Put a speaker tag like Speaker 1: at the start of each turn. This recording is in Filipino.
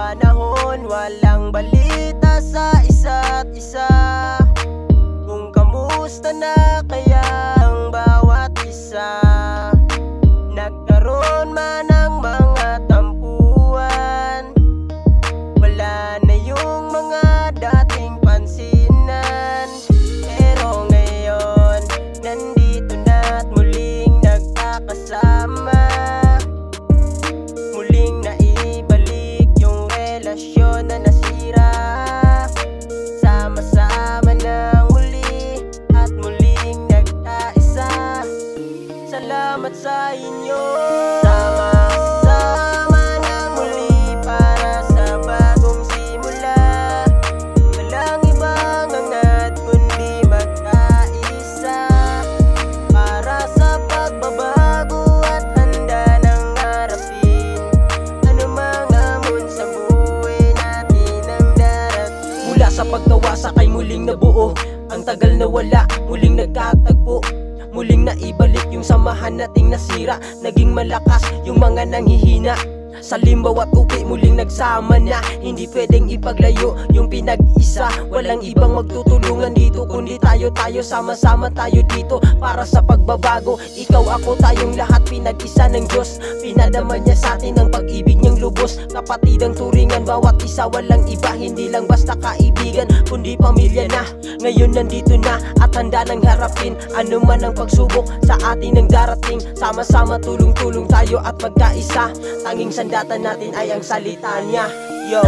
Speaker 1: panahon, walang balita sa isa't isa. Kung kamusta na kaya ang bawat isa. Nagkaroon man ng mga tampuan, wala na yung mga dating pansinan. Pero ngayon, nandito na't muling nagkakasama. Muling naibalik yung relasyon na nasira. Sama-sama ng muli at muling nagkaisa. Salamat sa inyo. Sama-sama ng muli para sa bagong simula. Walang ibang angat kundi magkaisa para sa pagbabago at handa ng harapin anumang hamon sa buhay natin ang darating. Mula sa pagkawasa kay muling nabuo, ang tagal na wala, muling nagkatagpo. Muling naibalik yung samahan nating nasira. Naging malakas yung mga nanghihina. Sa limbaw at upi muling nagsama na. Hindi pwedeng ipaglayo yung pinag-isa. Walang ibang magtutulungan dito kundi tayo. Sama-sama tayo dito para sa pagbabago. Ikaw, ako, tayong lahat pinag-isa ng Diyos. Pinadama niya sa atin ang pag-ibig niyang lubos. Kapatid ang turingan, bawat isa walang iba. Hindi lang basta kaibigan kundi pamilya na. Ngayon nandito na at handa nang harapin ano man ang pagsubok sa atin ang darating. Sama-sama tulong-tulong tayo at magkaisa. Tanging sandatan natin ay ang salita niya. Yo.